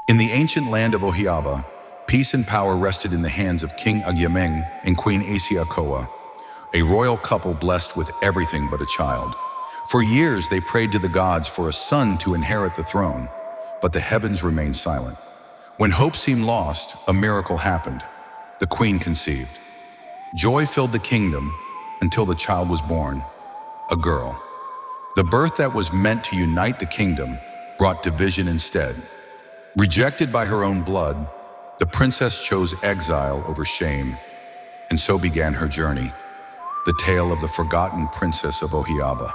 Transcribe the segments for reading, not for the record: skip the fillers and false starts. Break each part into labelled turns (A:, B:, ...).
A: In the ancient land of Agyeiwaa, peace and power rested in the hands of King Agyeiwaa and Queen Achiaa, a royal couple blessed with everything but a child. For years they prayed to the gods for a son to inherit the throne, but the heavens remained silent. When hope seemed lost, a miracle happened. The queen conceived. Joy filled the kingdom until the child was born, a girl. The birth that was meant to unite the kingdom brought division instead. Rejected by her own blood, the princess chose exile over shame, and so began her journey, the tale of the forgotten princess of Agyeiwaa.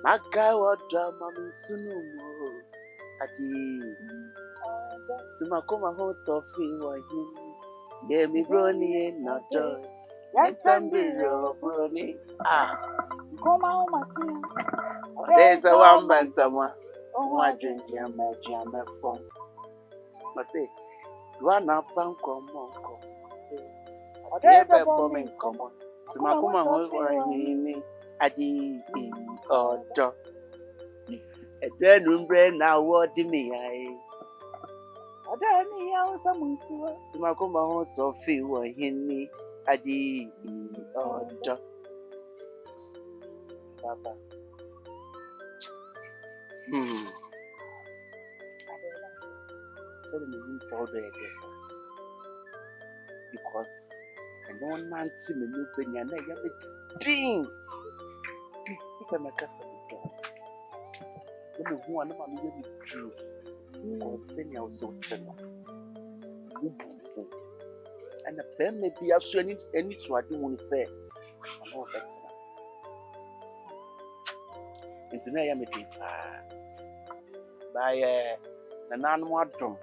B: Magawa drama sunumo ati tumakoma hot of him ye mi brony na do yatambiro brony
C: Koma umati
B: there's a one bantama one drink jam phone mate duana banko monko odebe bombing komo tumakoma hot for him adi odo edenu mbre na wodi mi ai
C: odo ni ya usamunsiwa
B: tumakoma ho to fi wo hinni adi odo baba so the name so do yes because I don't want to me no benya na ya me ding isa makasa do no who an ma me be true or senior also tell and the pen may be asu any to ade won say no better into na ya me dey by na nanu adom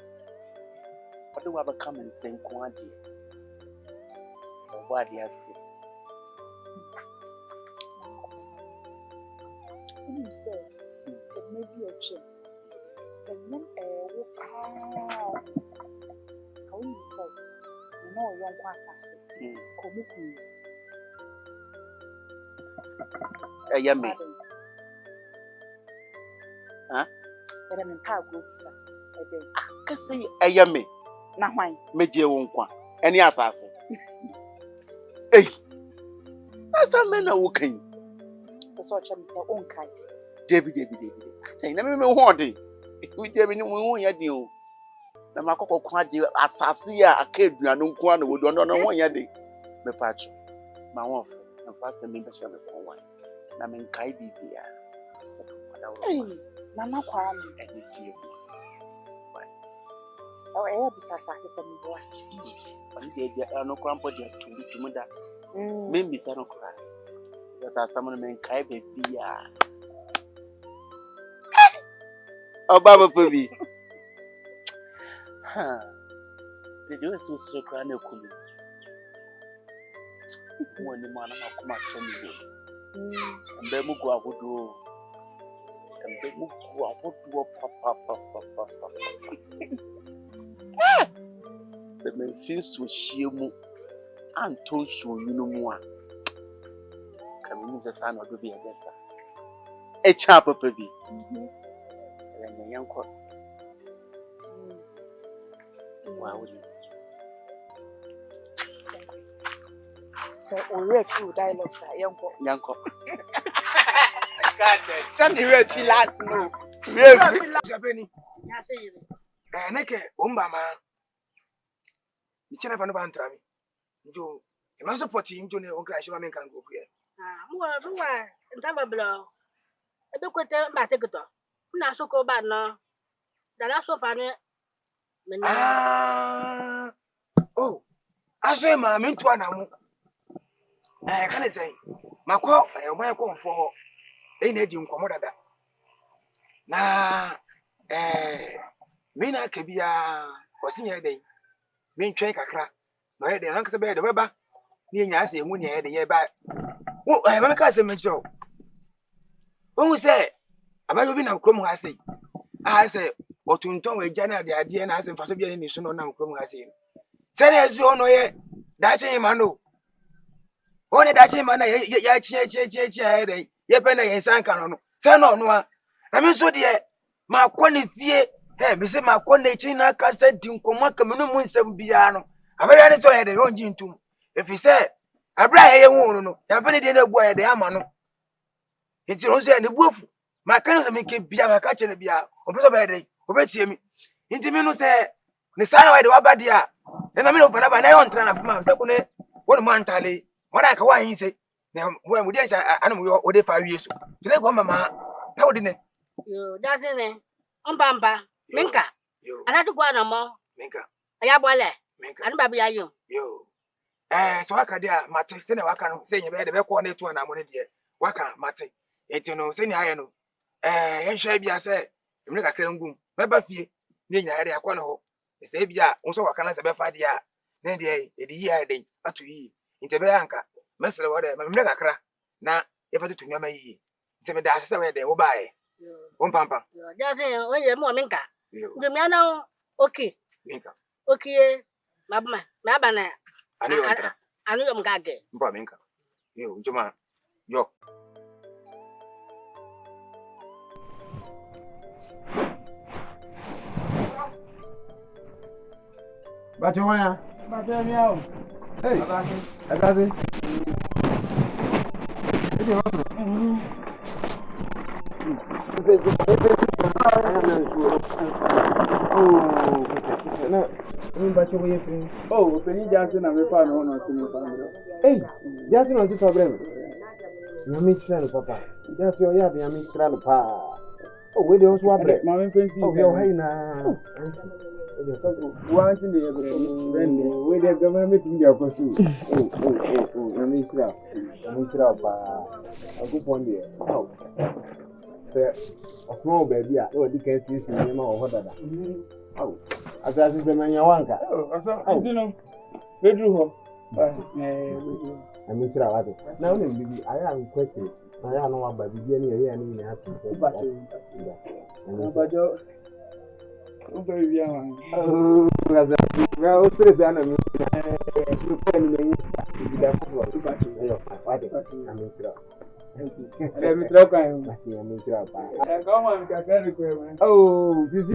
B: what do we come and sing ko ade what do you say
C: you say it may be a chip sending a walk how you say you know young assassin komuku
B: yummy huh
C: but I'm in power group sir
B: I say yummy
C: na why
B: meje won kwa any assassin hey asa me na wo kan
C: so chem say on kai
B: David na me ho de mi de mi ni ho ya de o na makoko kwa de asase a aka aduano nko na wodo no ho ya de me pacho ma won fo na fa se me be sha me ko wan na me kai bibia
C: na nakwa mi
B: eni tie
C: oh bisa fa se me bo
B: ani de no krampo de tumu da me bisa no kra ta samu me kai bibia Obama Pubi. The do is so crying a cool. When the man of come at me, and then we go out would do. And then we go out would do the men feels to shield and told you no more. Can we the fan or to be against her? A chapel, baby. And the young court. Why would you?
C: So, already few dialogues are young.
B: Send the red feel last no.
D: Japeni. Neke umba ma. Nichana pano bantrami. Njo, ema support njo ne onkra shima men kan go here.
E: Mwa ntaba blo. Ebe kwete mba teketo. Na soko ba no. Dala sofa ne.
D: Oh. Aso ma me ntu anamu. Kan say. Makọ o ko mfo ho. Na di nkomo dada. Na me na ka bia osinya den. Me ntwen kakra. No ye den rankse be de beba. Ni nya ase hu ni ye de ye ba. Wo ma ka se me chiro. Wo se abayo bi na krom ha sei. A se otunton we jana de ade na ase mfaso bia ni so no na krom ha sei. Se na ezu ono ye da che ma no. One da che ma na ya chi de. Ye pe na ye san kan no. Se no no a. Na me so de ma kọ ne fie. Me se ma kọ na chi na ka se di nkomo ka me no mu nsem bia no. Abaya ne so ye de onji ntum. Efi se abra ye hu no. Ya fe ne de na bu ye de ama no. Enti ron so ye ne buofu. Ma ka no se me ke bia ma ka che ne bia. Opeso ba ye de. Obetie mi. Enti me no se ne sa na wa de wa ba dia. E ma me no fa na ba na yo ntra na fuma se ko ne wonu man tale. Wona ka wa yin se. Na wo mu dia sa anu mo o de fa wie so. Dile ko mama. Na wo de ne.
E: Yo, that's it. Ombamba. Minka.
D: Yo.
E: Anatu kwa na mo.
D: Minka.
E: Aya bole.
D: Minka.
E: Anu babu ya yo.
D: Yo. So aka dia mate se na waka no se nye be de be ko na etu na mo ne de. Waka mate. Enti no se ni aye no. Yen hwa bia se emre kakra ngum. Meba fie. Ni nya ade akọ no ho. Se bia unso waka na se be fa dia. Na de edi yi aye den. Atu yi. Enti be anka. Mesere wo de emre kakra na e fa tutu nyama yi. Enti me da se we de wo baaye. Pampa.
E: Yo, that's it. Oye mo minka.
D: Yo.
E: Ngem ya na okay.
D: Minka.
E: Okay. Mabma. Maba na.
D: Ani yo ntra.
E: Anu yo mgage.
D: Mpa minka. Yo, njoma. Yo.
F: Bacho waya.
G: Bacho miao.
F: Hey. Abasi. Iti wapo.
G: Oh, Penny Johnson and me found one to me.
F: Hey, Jason was the problem. Yamisran, Papa. That's your yard, Yamisran, Pa. Oh, we don't swap it.
G: Mamma Fancy.
F: Oh, you're hey now.
G: Once in the evening, we have government in their pursuit. Oh, Yamisra, Pa. A good one there. Oh. A small baby, oh, you can't see him or what. Oh, as I said, Manyawanka. Oh, I don't know. They drew her.
F: I mean, now, baby, I am question. I don't know about the beginning here and in the but
G: oh, very young.
F: Oh, well, three enemy. Oh, this is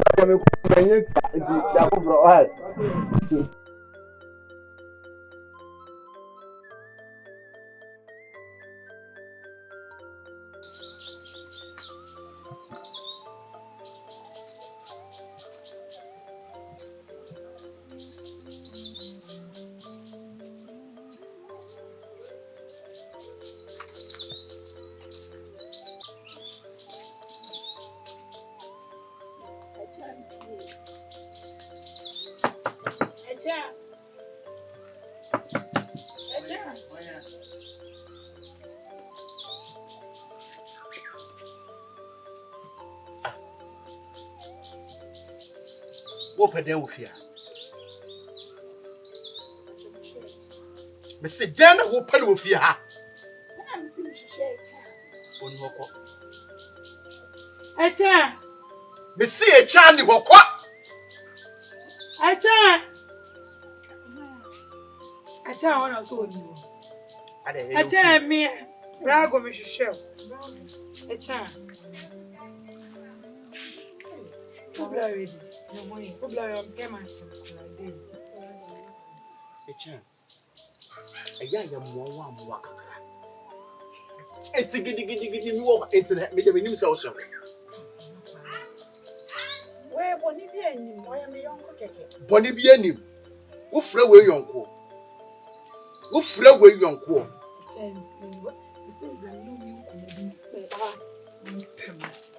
H: Open them with you.
B: Me say den wo pa no fi ha.
C: Na me si me hwehwe
B: Oni hokọ.
C: Achiaa.
B: Me say Achiaa ni hokọ.
C: Achiaa. Achiaa wana so oni. Achiaa me. Brago me hwehwe. Achiaa. Obla ready. No money. Obla am get myself.
B: Achiaa. Aya ya muwa kakra. Eti gidi mi wo internet me de me nim se wo so.
C: We boni bi anim, oya me yonko keke.
B: Boni bi anim. Wo frɛ we yonko. Wo frɛ we yonko.
C: Chen, you say you know me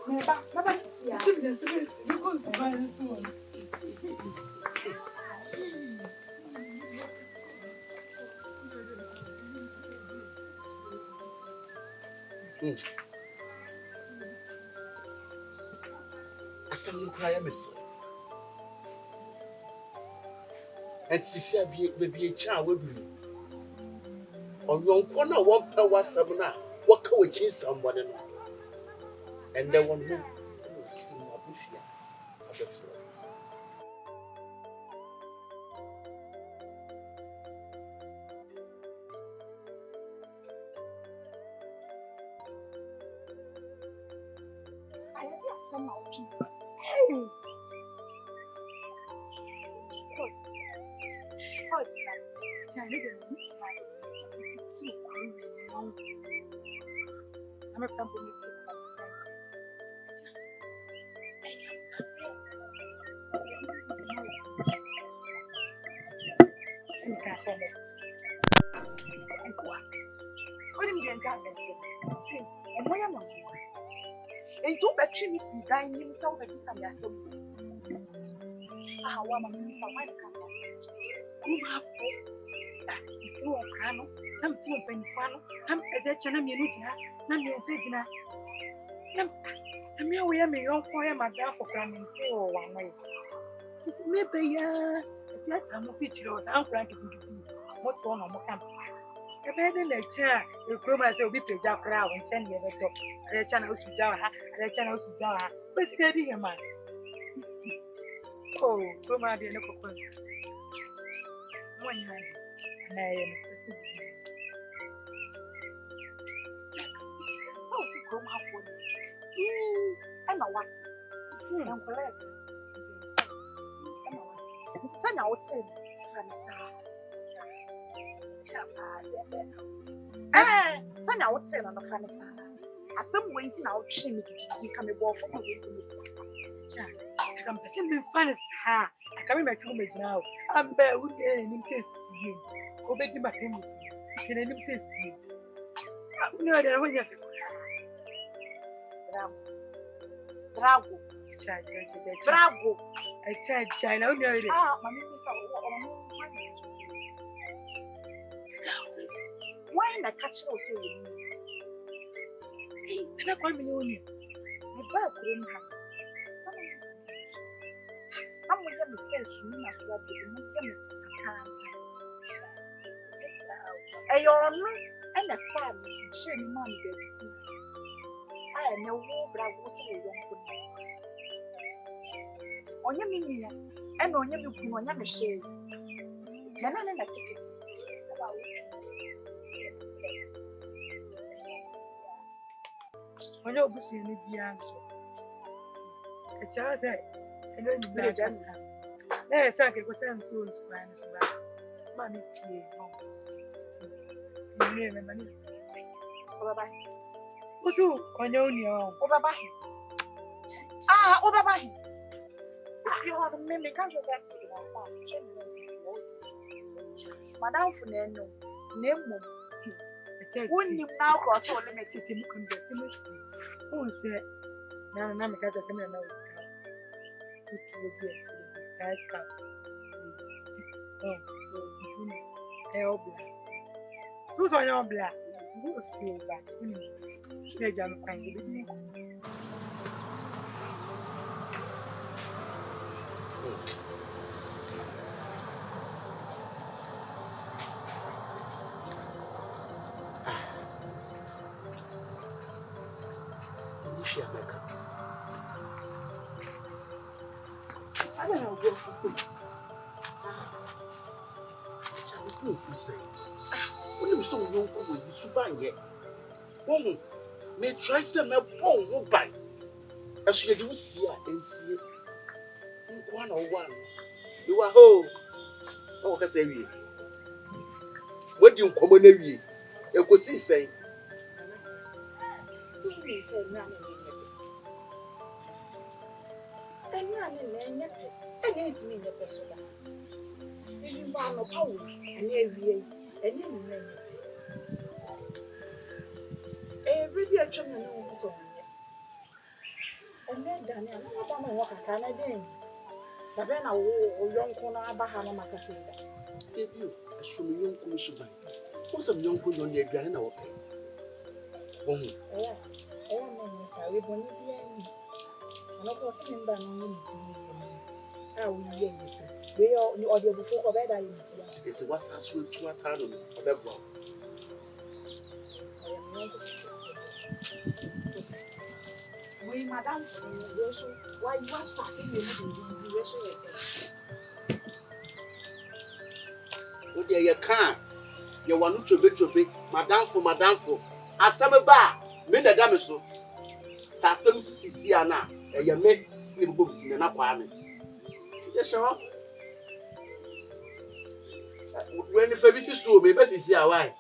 C: Meba, baba sia. You go to buy this one.
B: Asam no kra ya mesi. Et sisi abi Achiaa waduru. Oyonko na wo pa wasam na wo ka wo chin sambode no. And the one who see my bufia.
C: Enti wo betwe mi fi dan nim se wo bebisa me asem. Ah wa ma mi sa wa ka sa. Ku ma po. Ifu o ka no, na mti mo panifa no, na ede che na me no gina, na me ese gina. Na me wo ya me yonko ya mada for kramenti o wa no. Enti me be ya, e ya ta mo fi chire o sa an kran kiti. Mo to no mo kan. Ebe de lecture, e kroma se obi peja kra wo nche ne be to. Achiaa na osuja ha, Achiaa na osuja ha. Kwesi be di hema. Oh, kroma de ne kokon. Mo nya na ye no kwesi. So si kroma ha fo. Ana what? Na collect. Ana what? Nti sa na wote fanisa. Chapa sa na wote na no fanisa. Asem wenti na wotwe me gidi ka me bo fo ko wenti me. Ka me pese me fanis ha. Aka me matwu me gina o. Amba wo de ni mtesi. Obedi matemu. Kene ni mtesi. No de ho ya fe. Drago. Drago. Achiaa na onyo ire. Ah, mami pesa o. Why na catch no so you? Ana kwa milioni. Ni ba kuro ha. Amu ya message ni na so ade mu ya me kaka. Eyo no na fa mi che ni ma mi be ti. Ai na wo bra wo so wo nko ni. Onye mi ni ya. Na onye mi ku onye me share. Jana na ticket. Saba wo. Onye obusu ni bia nso. Achiaa say, eno ni bia jana. Na esa ke ko say nso nso ba nso ba. Ma mi pie no. Ni me mani. Baba. Osu onye oni o. Baba. Ah, baba. If you have me can't just say Madam Funeno, Nemo. Wouldn't you now cross all limited to converse? Who said, now, I'm a cat as a man. Who's on your black? Who feel that? They jump kindly.
B: Achiaa meka.
C: I don't know what to say.
B: Achiaa me say. When you so young come with you buy yet. Me try some oh buy. As you do see and see it. One or one. You are home. Oh, can say we. What do you come on every? You could see say.
C: He said, "None and none in the and it's me the person. You buy no power and every and then every other children was on it. And then Daniel, I don't know what I can again. But then I will young corner Bahama Macasada.
B: If you show me young commission, what's some young good on the grand our pay?
C: Yeah, I'm sorry, Bonnie. And of course, I'm done on me. How we hear you say, we all knew audio before bed. I
B: it was as well to a town of that one.
C: We, madam, why you was passing you?
B: Oh, dear, you can't. You want to be, madam for. As some bar, men the damaso. Sassam Siciana, and you make him book in an apartment. Yes, sir. When the service is so, maybe see why.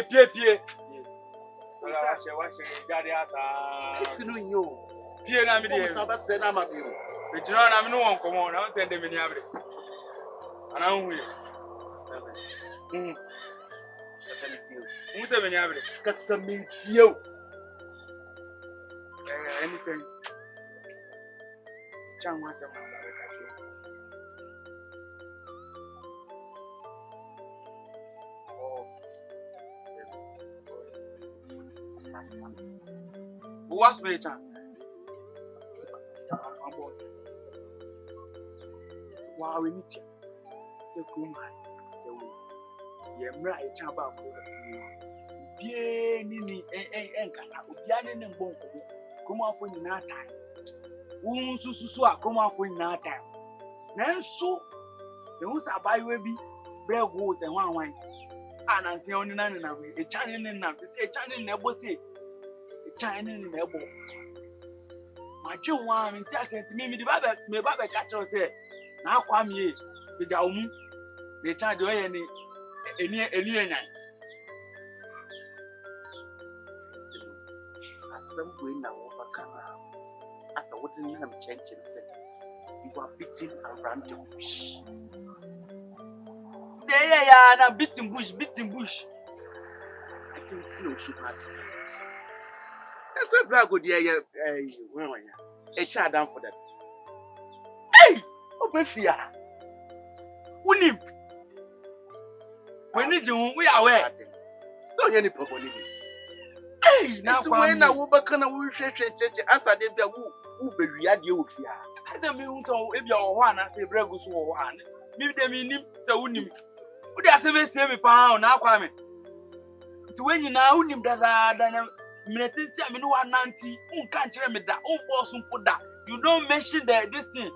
G: Pie.
B: It's no you.
G: Pie na me dey.
B: Saba say na ma biu.
G: Me tino na me no won komo na won tende me ni abre. Ana hu ye. Mu te me ni abre.
B: Kasamitiyo.
G: Any say. Chanwa se ma ba ka jo. Who was me chan? Wow, we need to come high. Ye mra e chan ba ko. Bie ni enkata. Obiane ne mbon ko. Kuma afọ nyina time. Won sususu a kuma afọ nyina time. Nanso, the won sa bayiwa bi break wo se hwan. Ananti oni na na we. E chan ne na. E chan ne na ebo se. China in the elbow. My Jew one in Tessin to me, the Baba may Baba catch us here. Now, come ye, the Jaumu, the child any night.
B: As some way now overcome. As I wouldn't have changed it. You are beating around the bush.
G: There, yeah, now beating bush.
B: I can't see no super artist. That's a brag good year. A child down for that. Hey! Open fear.
G: Unim. We need you, we are aware.
B: So, any problem.
G: Hey, now
B: when I will back on a will change as I did who be real you fear.
G: I said, me won't tell if you're one, I say, Bregus or one. Maybe they mean him, so unim. Would you say me pound now, Kwame? To when you now unim that Minute, I mean, 190, can't tell me that, boss, put that. You don't mention this thing.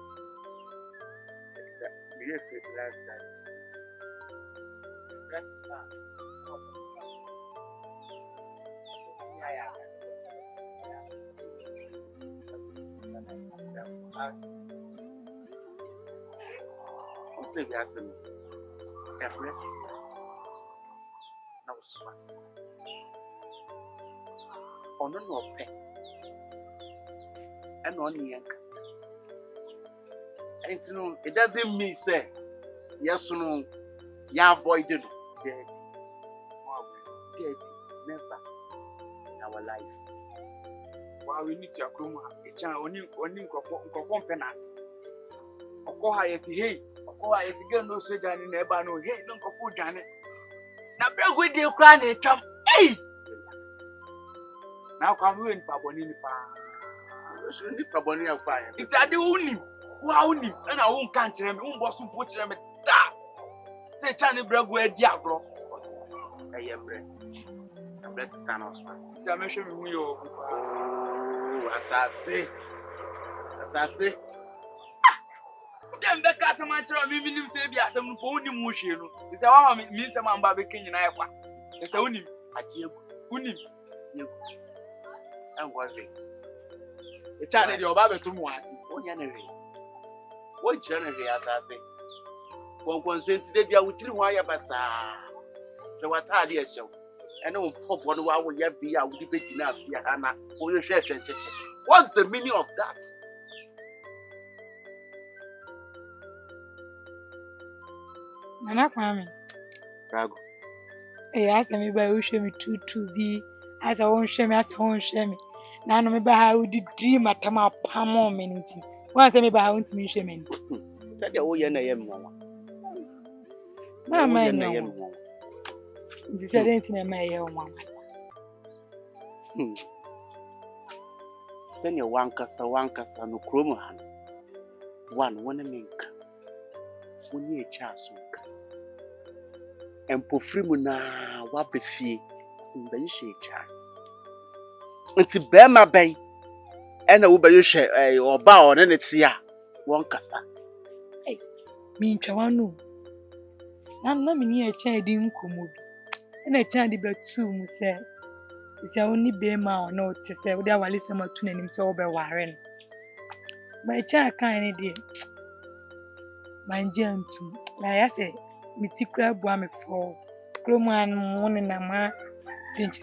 B: On no pen and on yank. And it doesn't mean say yes or no, you avoided dead. Never in our life.
G: Why we need to accrue a child only conform penance. Of course, I say, hey, of course, I say, no surgeon in the no, hey, no food done it. Now, bring with you, crying a chum, hey! Now come in Pabonini.
B: should need for bonny and fire.
G: It's a de unim. Wa unim. And I won't can't me. Boss to put me da. Say Chani brag where diablo.
B: I am bread. I'm blessed to stand us.
G: Say I'm sure we will.
B: Oh, as I say.
G: Then the cat man tell me him say be as some pony mushino. It's a woman means a man barbecue in Iowa. It's a unim. Unim.
B: I'm watching.
G: The child your barber to one.
B: Oh, Yanni. What journey as I say? One consent to the with 3 wire bassa. The what idea show. And no pop 1 hour will yet be out with the enough, Hannah, for your church. What's the meaning of that?
C: Nana Kwame.
B: Rago.
C: Hey, ask me by who show me to be as I won't share me, as I won't share me. Now, no, maybe how did dream at my palm minute. Once I maybe I want me share me.
B: That the old Yanayam.
C: Mamma, this ain't in a mayor, one.
B: Send your wankasa, no chromohan. One a mink. When you a chance. And Pofrimuna, what be fee, some bay share. And to bear my bay, and a uber you share or bow on any tea. Wankasa.
C: Hey, mean Chawano. I'm not near a child in Kumu. And a child about 2 said, it's only bear my no to say, without a listen to him so by Warren. My child kind of dear. My gentle, like I say, me tikra boame for Croman one and a ma, and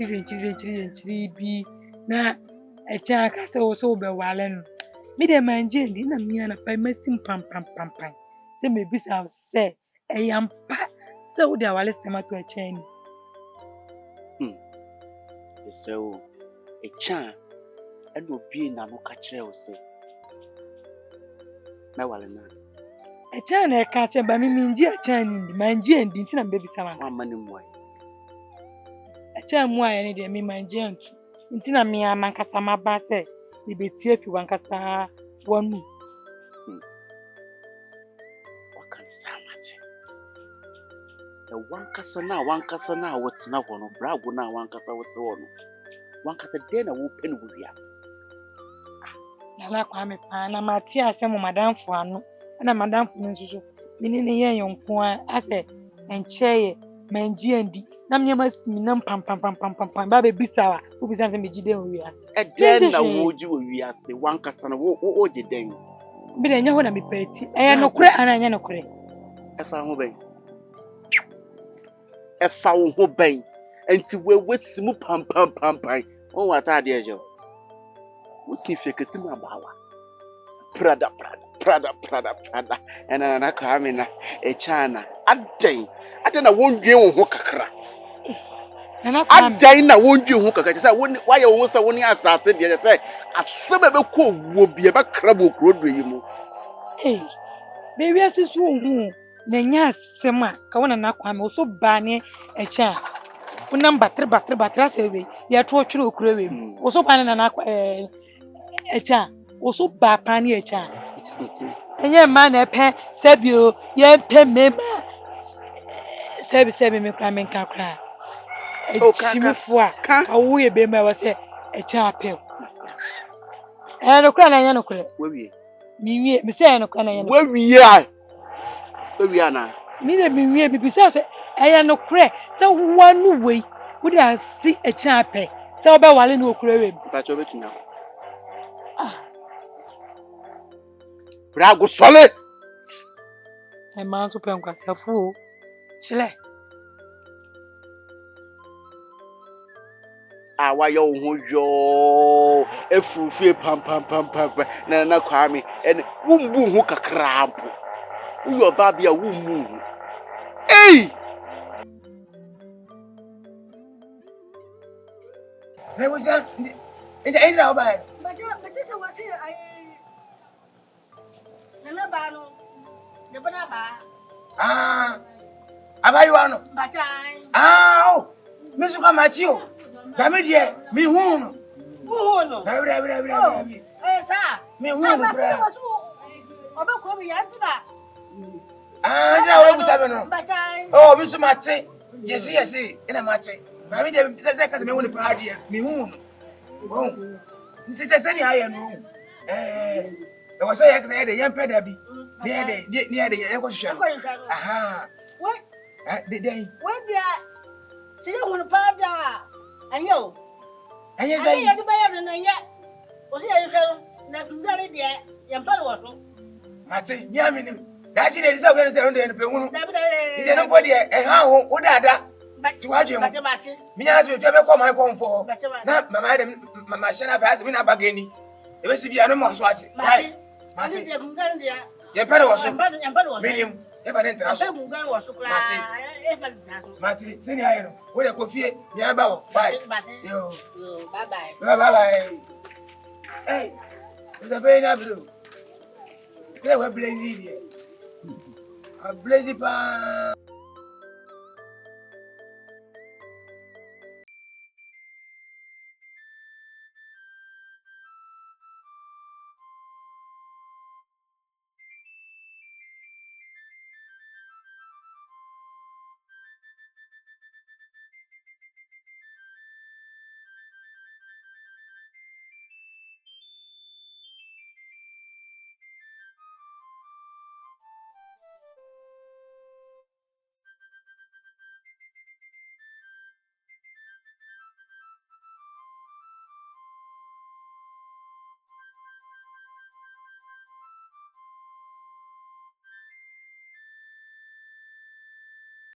C: be na a child can so by Warren. Me the man jelly, and me and a pie messing pam. Say, maybe I'll say, I am pa. So there was a to a chain.
B: So a chan and will be in a no catcher, say. My wallet.
C: A chan I catch by me mean dear chan, my Jane didn't and baby some
B: money more.
C: A chan why any day me my Jane. Intina me a mancasama basse, you be tear if you want cassa 1 me.
B: What can the one casa now, what's now one of Bravo now, one casa what's on. One casa dinner will pen with us.
C: Nana Kwame Pana, Matia, some Madame Fuano, and a Madame Funusu, meaning a young point, I say, and chair, man G and D. Nam you must me num pam, Baby Bissara, who be something with you.
B: A dinner would you, we are say, one casa, what you then?
C: But I know what I'm pretty. I am no credit and I know credit.
B: If I'm obeying. A foul obey, and to wear with smooth pam. Oh, what idea, Joe? Who see if you can see my bower? Prada, and an Akamina, a China. A day, I don't know, won't do Hookakra. I day, won't do Hookaka. I wouldn't, why you was a one year assassin, I say, a summer cool would be about crab road dream.
C: Hey, baby, I see swoon. Nenya sema kawana na kwa me so bane echa unam batre sewe ya to twere okurewe wo so bane na echa wo so ba pani echa enye ma na epe sebio ye pe mema sebi me kwa me nka kwa echimifo a ka wo ye be ma wo se echa pe no kwa na nya no kure
B: we
C: mi me se no kwa na nya
B: we Viana.
C: Me be because I no cray. So 1 way would I see a chape. So about while no cray.
B: But over to now. Brago solid.
C: A man so pen was a fool. Chile.
B: Why yo, a fool fear pam. Nana Kwame and boom hook a crab. Your baby a woman. Hey!
D: There was that in the end of it.
E: But this was here. Nana Bano, the Banaba.
D: Agyeiwaa.
E: But I.
D: Ah! Miss Matthew. Damn it, me who?
E: Who?
D: Every.
E: sir.
D: Me who no bra.
E: Oba ko mi yanti da.
D: Na we busa me no.
E: Batai.
D: Oh, me so mate. Yes, ina mate. Na me de say ka se me won pa ade. Me hu no. Bon. Nsi se ni aye no. E wo say ka say de yem peda bi. Ni ade ye ko hwehwe. Aha.
E: What?
D: De dey.
E: What dia? Se ye won pa da. Ayo.
D: Anye say.
E: Ayo de ba ya na ye. O se ye hwehwe na ndare de yem pa wo so.
D: Mate, mi amini. Da chi de say we say on de pe hunu.
E: Da bi da.
D: Ije no podi e ha ho wo dada. Ti wadwe mu. Mi nya se me fe ko man ko mfo. Na mama de mama shena fa ase mi na bagani. E be si bia no mo so ate. Right. Mate. Ye pere wo so. Minim. Ye ba den tra so. Mate, sini aye no. Wo de ko fie, mi aba wo. Bye. Yo.
E: Bye bye.
D: Bye. Hey. The be na bro. Kile we blaze here. A blaze pa.